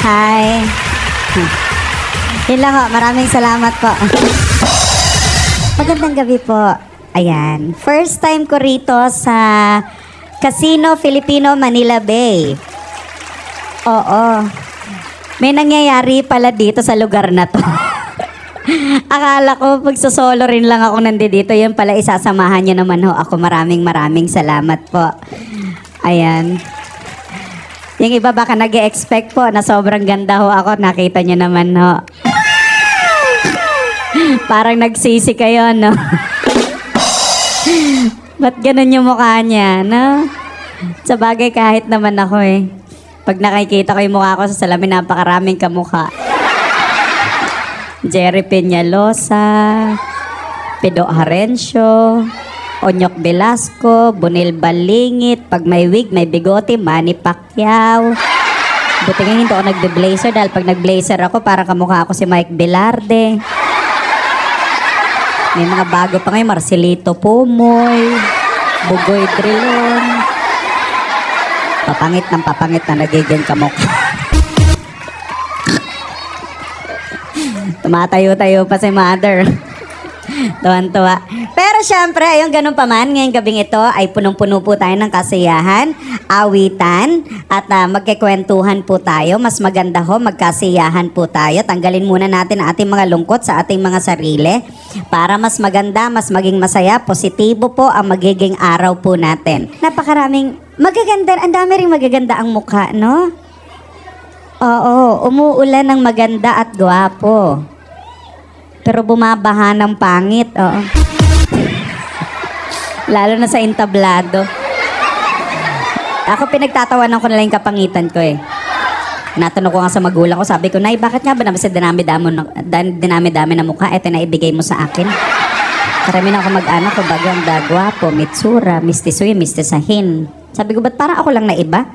Hi. Yun lang ho. Maraming salamat po. Magandang gabi po. Ayan. First time ko rito sa Casino Filipino Manila Bay. Oo. May nangyayari pala dito sa lugar na to. Akala ko magsosolo rin lang ako nandito. Yun pala isasamahan nyo naman ho ako. Maraming salamat po. Ayan. Yung iba baka nag-e-expect po na sobrang ganda ho ako. Nakita nyo naman ho. Parang nagsisi kayo, no? Ba't ganun yung mukha niya, no? Sa bagay kahit naman ako eh. Pag nakikita ko yung mukha ko sa salamin, napakaraming kamukha. Jerry Peñalosa, Pido Harencio, Onyok Velasco, Bonil Balingit, pag may wig, may bigote, Manny Pacquiao. Buti nga hindi ako nagbe-blazer dahil pag nag-blazer ako, parang kamukha ako si Mike Velarde. May mga bago pa ngayon, Marcelito Pumoy, Bugoy Drilon. Papangit na nagiging kamukha. Tumatayo-tayo pa si mother. Tuwan-tuwa. Pero syempre, ayun ganun pa man, ngayong gabing ito ay punong-puno po tayo ng kasiyahan, awitan, at magkikwentuhan po tayo. Mas maganda ho, magkasiyahan po tayo. Tanggalin muna natin ang ating mga lungkot sa ating mga sarili para mas maganda, mas maging masaya, positibo po ang magiging araw po natin. Napakaraming magaganda, ang dami ring magaganda ang mukha, no? Oo, umuulan ng maganda at gwapo. Pero bumabaha ng pangit, oo. Lalo na sa entablado. Ako pinagtatawanan ko na lang yung kapangitan ko eh. Natanong ko nga sa magulang ko, sabi ko, Nay, bakit nga ba naman sa dinami-dami na mukha, eto na ibigay mo sa akin? Karami na ako mag-anak ko, bagang dagwapo, mitsura, mistisoy, mistisahin. Sabi ko, ba't parang ako lang na iba?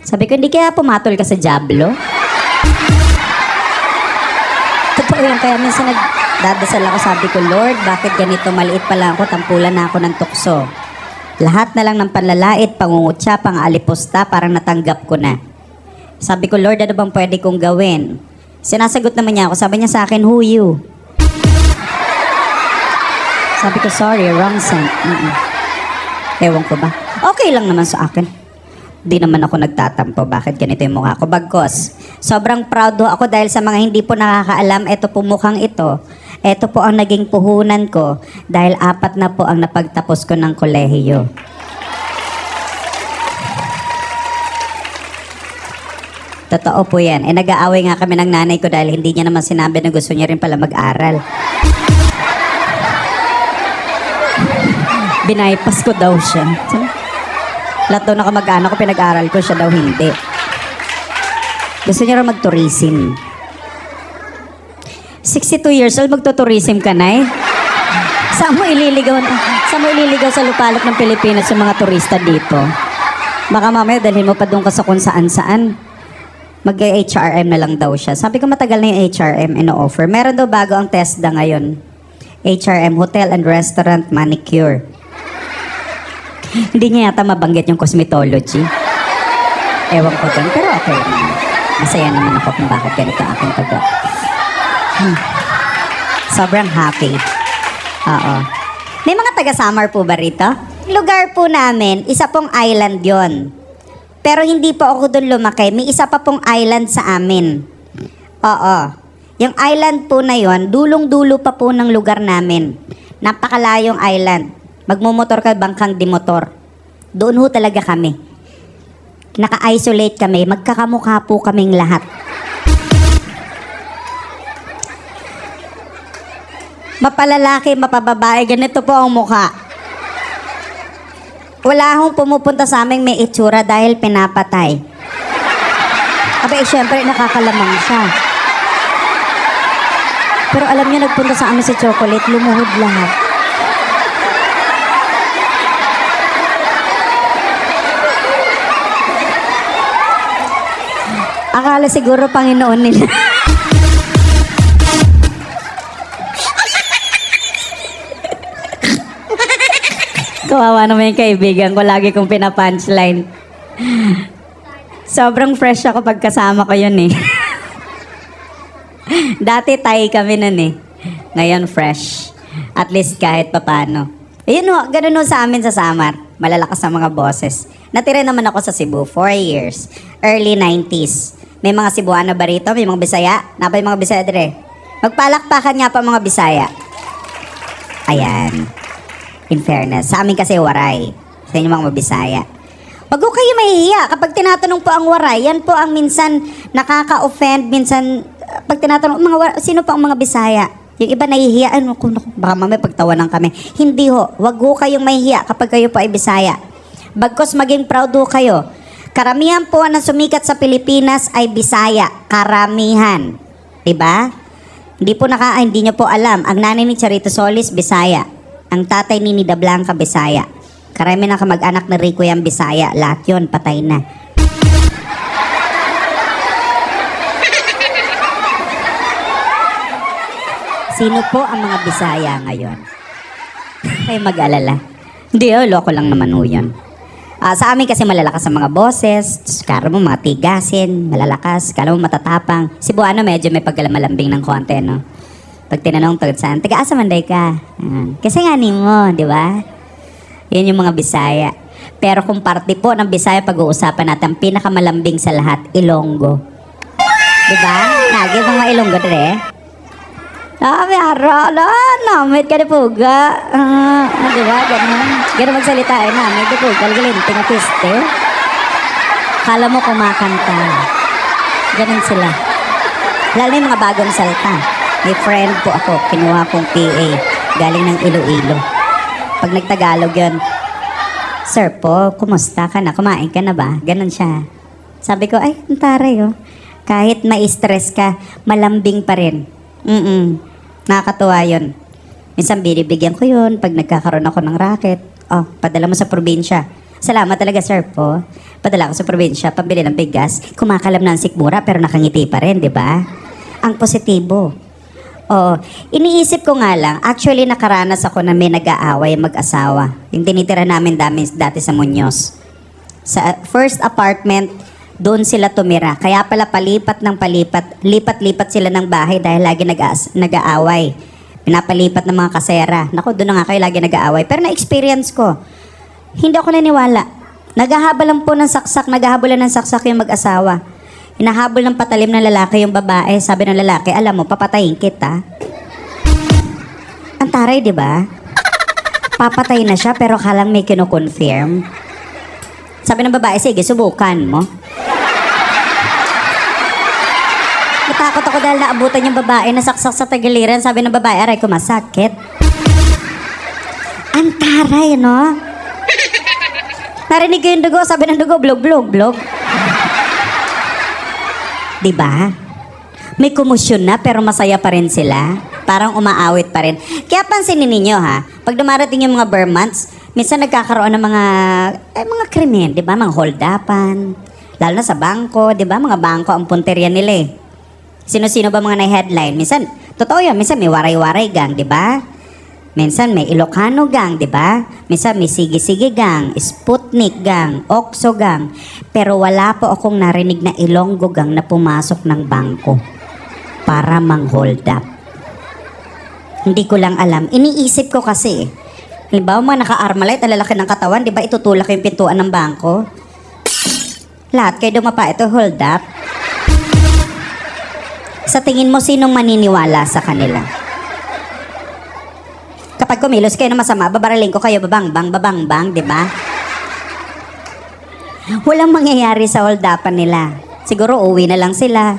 Sabi ko, hindi kaya pumatol ka sa Diablo? Totoo yan, kaya minsan nagdadasal ako, sabi ko, Lord, bakit ganito maliit pa lang ako, tampulan na ako ng tukso. Lahat na lang ng panlalait, pangungutya, pang-alipusta, parang natanggap ko na. Sabi ko, Lord, ano bang pwede kong gawin? Sinasagot naman niya ako, sabi niya sa akin, who you? Sabi ko, sorry, wrong scent. Ewan ko ba? Okay lang naman sa akin. Di naman ako nagtatampo. Bakit ganito yung mukha ko? Bagkos. Sobrang proud ho ako dahil sa mga hindi po nakakaalam, eto po mukhang ito. Eto po ang naging puhunan ko dahil 4 na po ang napagtapos ko ng kolehiyo. Totoo po yan. Nag-aaway nga kami ng nanay ko dahil hindi niya naman sinabi na gusto niya rin pala mag-aral. Binaypas ko daw siya. Lahat daw na kamag-anak ko, pinag-aral ko, siya daw hindi. Gusto niya rin mag-tourism. 62 years old, magto-tourism ka na eh. Saan mo ililigaw sa lupalop ng Pilipinas yung mga turista dito? Baka mamaya dalhin mo pa doon ka sa kung saan-saan. Mag-HRM na lang daw siya. Sabi ko matagal na yung HRM ino-offer. Meron daw bago ang TESDA ngayon. HRM, Hotel and Restaurant Manicure. Hindi niya yata mabanggit yung cosmetology. Ewan ko dun, pero okay. Masaya naman ako kung bakit ganito aking pag- Sobrang happy. Oo. May mga taga-Samar po ba rito? Lugar po namin, isa pong island yon. Pero hindi po ako doon lumaki. May isa pa pong island sa amin. Oo. Yung island po na yon, dulong-dulo pa po ng lugar namin. Napakalayong island. Magmumotor ka, bangkang di motor. Doon ho talaga kami. Naka-isolate kami. Magkakamukha po kaming lahat. Mapalalaki, mapababae. Ganito po ang mukha. Wala hong pumupunta sa aming may itsura dahil pinapatay. Aba, syempre, nakakalamang siya. Pero alam niyo, nagpunta sa amin si Chocolate, lumuhod lahat. Akala siguro Panginoon nila. Kawawa naman yung kaibigan ko. Lagi kong pinapunchline. Sobrang fresh ako pag kasama ko yun eh. Dati Thai kami nun eh. Ngayon fresh. At least kahit papano. Ayun ho, ganun ho sa amin sa Samar. Malalakas ang mga boses. Natira naman ako sa Cebu, 4 years. Early 90s. May mga Cebuano ba rito? May mga Bisaya? Napay mga Bisaya dire. Magpalakpakan nga pa mga Bisaya. Ayan. In fairness. Sa amin kasi waray. Sa inyo mga Bisaya. Wag ko kayo mahihiya. Kapag tinatanong po ang waray, yan po ang minsan nakaka-offend. Minsan, pag tinatanong, sino pa ang mga Bisaya? Yung iba nahihiya, baka mamaya pagtawanan kami. Hindi ho. Wag ho kayong mahihiya kapag kayo po ay Bisaya. Bagkos maging proud ho kayo. Karamihan po na sumikat sa Pilipinas ay Bisaya. Karamihan. Diba? Hindi nyo po alam. Ang nanay ni Charito Solis, Bisaya. Ang tatay ni Nida Blanca, Bisaya. Karamihan ng kamag-anak na Rico yung Bisaya. Lahat yun, patay na. Sino po ang mga Bisaya ngayon? Kayo mag-alala. Hindi, loko lang naman ho yun. Sa amin kasi malalakas ang mga boses. Kala mo mga tigasin, malalakas. Kala mo matatapang. Cebuano medyo may pagkalamalambing ng konti, no? Pag tinanong tagad saan, taga-asa manday ka? Kasi nga mo, di ba? Yan yung mga Bisaya. Pero kung parte po ng Bisaya pag-uusapan natin, ang pinakamalambing sa lahat, Ilonggo. Di ba? Nagi mga Ilonggo dire. Sabi, namit ka na puga. Di ba? Ganun magsalita eh, namit ka puga. Galing, tinapiste. Kala mo kumakanta. Ganun sila. Lalo na yung mga bagong salta. May friend po ako, kinuha kong PA. Galing ng Iloilo. Pag nagtagalog yun, Sir po, kumusta ka na? Kumain ka na ba? Ganun siya. Sabi ko, ay, ang taray oh. Kahit ma-stress ka, malambing pa rin. Nakakatuwa yun. Minsan binibigyan ko yun pag nagkakaroon ako ng racket. Oh, padala mo sa probinsya. Salamat talaga, sir po. Padala ko sa probinsya, pambili ng bigas. Kumakalam na ang sikmura pero nakangiti pa rin, di ba? Ang positibo. Oh, iniisip ko nga lang, actually nakaranas ako na may nag-aaway mag-asawa. Yung tinitira namin dati sa Muñoz. Sa first apartment, doon sila tumira. Kaya pala palipat ng palipat, lipat-lipat sila ng bahay dahil lagi nag-aaway. Pinapalipat ng mga kasera. Naku, doon na nga kayo lagi nag-aaway. Pero na-experience ko, hindi ako naniwala. Naghahabol lang po ng saksak, naghahabolan ng saksak yung mag-asawa. Hinahabol ng patalim ng lalaki yung babae. Sabi ng lalaki, alam mo, papatayin kita. Ang taray, di ba? Papatay na siya pero kalang may kino-confirm. Sabi ng babae, sige, subukan mo. Natakot ako dahil naabutan yung babae, nasaksak sa tagiliran. Sabi ng babae, aray ko, masakit. Ang taray, no? Narinig ko yung dugo, sabi ng dugo, blog. Diba? May kumusyon na pero masaya pa rin sila. Parang umaawit pa rin. Kaya pansinin ninyo ha, pag dumarating yung mga bare months, minsan nagkakaroon ng mga krimen, di ba? Mga hold-upan. Lalo na sa bangko, di ba? Mga bangko ang punteriya nila eh. Sino-sino ba mga na-headline? Minsan, totoo yan, minsan may waray-waray gang, di ba? Minsan may Ilocano gang, di ba? Minsan may Sige-Sige gang, Sputnik gang, Oxo gang. Pero wala po akong narinig na Ilonggo gang na pumasok ng bangko para mang-hold up. Hindi ko lang alam. Iniisip ko kasi, halimbawa mga naka-armalite, ang lalaki ng katawan, di ba itutulak yung pintuan ng bangko? Lahat kayo dumapa, ito hold up. Sa tingin mo, sinong maniniwala sa kanila? Kapag kumilos kayo na masama, babaraling ko kayo, babang, di ba? Walang mangyayari sa hold-upan nila. Siguro uwi na lang sila.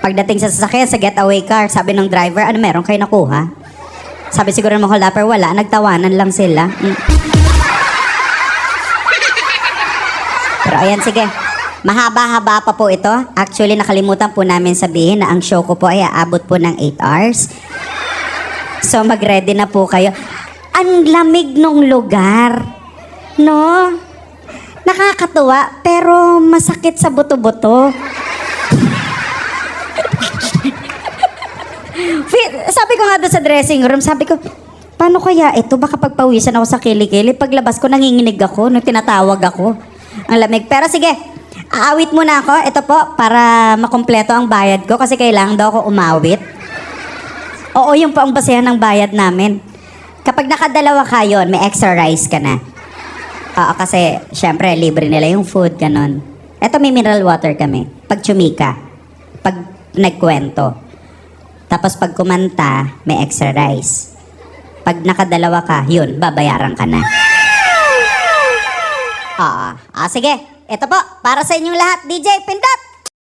Pagdating sa sasakyan, sa getaway car, sabi ng driver, ano meron kayo nakuha? Sabi siguro ng mga hold-upper, wala, nagtawanan lang sila. Pero ayan, sige. Mahaba-haba pa po ito. Actually, nakalimutan po namin sabihin na ang show ko po ay aabot po ng 8 hours. So, mag-ready na po kayo. Ang lamig nung lugar. No? Nakakatuwa, pero masakit sa buto-buto. Sabi ko nga doon sa dressing room, sabi ko, paano kaya ito? Baka pagpawisan ako sa kilikili. Paglabas ko, nanginginig ako, nung tinatawag ako. Ang lamig. Pero sige, Aawit muna ako. Ito po, para makumpleto ang bayad ko kasi kailangan daw ako umawit. Oo, yung po ang basehan ng bayad namin. Kapag nakadalawa ka yun, may extra rice ka na. Oo, kasi syempre libre nila yung food, ganon. Ito may mineral water kami. Pag tsumika, pag nagkwento. Tapos pag kumanta, may extra rice. Pag nakadalawa ka, yun, babayaran ka na. Sige. Ito po, para sa inyong lahat, DJ Pindot!